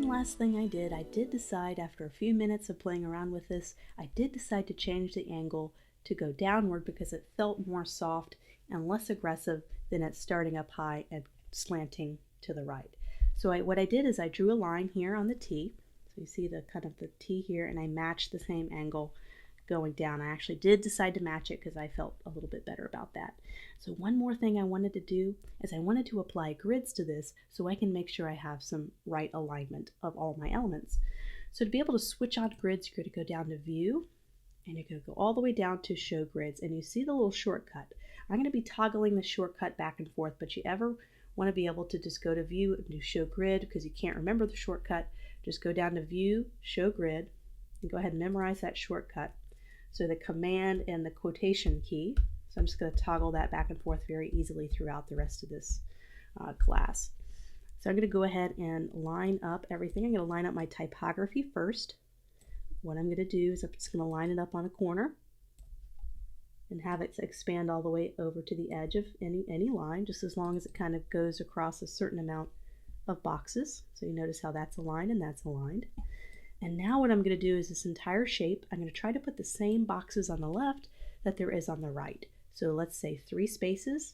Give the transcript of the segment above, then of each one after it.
one last thing I did decide after a few minutes of playing around with this, I did decide to change the angle to go downward because it felt more soft and less aggressive than it starting up high and slanting to the right. So what I did is I drew a line here on the T. So you see the kind of the T here, and I matched the same angle going down. I actually did decide to match it because I felt a little bit better about that. So one more thing I wanted to do is I wanted to apply grids to this so I can make sure I have some right alignment of all my elements. So to be able to switch on grids, you're going to go down to View, and you're going to go all the way down to Show Grids, and you see the little shortcut. I'm going to be toggling the shortcut back and forth, but you ever want to be able to just go to View and do Show Grid because you can't remember the shortcut, just go down to View, Show Grid, and go ahead and memorize that shortcut. So the Command and the quotation key. So I'm just going to toggle that back and forth very easily throughout the rest of this class. So I'm going to go ahead and line up everything. I'm going to line up my typography first. What I'm going to do is I'm just going to line it up on a corner and have it expand all the way over to the edge of any line, just as long as it kind of goes across a certain amount of boxes. So you notice how that's aligned and that's aligned. And now what I'm going to do is this entire shape, I'm going to try to put the same boxes on the left that there is on the right. So let's say 3 spaces,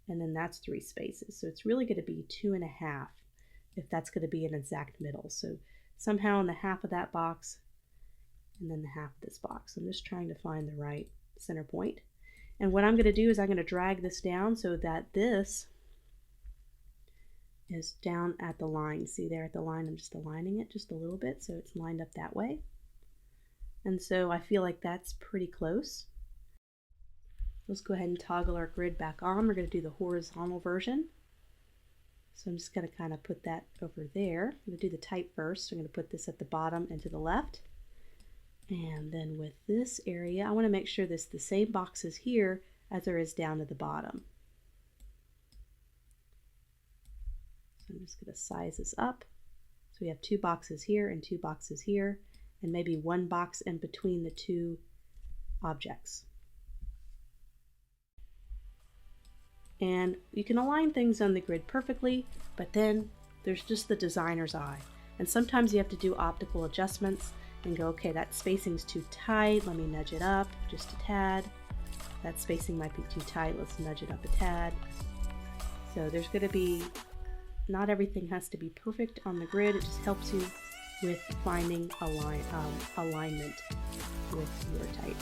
and then that's 3 spaces. So it's really going to be 2.5 if that's going to be an exact middle. So somehow in the half of that box, and then the half of this box. I'm just trying to find the right center point. And what I'm going to do is I'm going to drag this down so that this is down at the line. See there at the line, I'm just aligning it just a little bit so it's lined up that way. And so I feel like that's pretty close. Let's go ahead and toggle our grid back on. We're going to do the horizontal version. So I'm just going to kind of put that over there. I'm going to do the type first. I'm going to put this at the bottom and to the left. And then with this area, I want to make sure this the same boxes here as there is down to the bottom. So I'm just going to size this up. So we have 2 boxes here and 2 boxes here, and maybe 1 box in between the 2 objects. And you can align things on the grid perfectly, but then there's just the designer's eye. And sometimes you have to do optical adjustments and go, okay, that spacing's too tight, let me nudge it up just a tad. That spacing might be too tight, let's nudge it up a tad. So there's going to be, not everything has to be perfect on the grid, it just helps you with finding alignment with your type.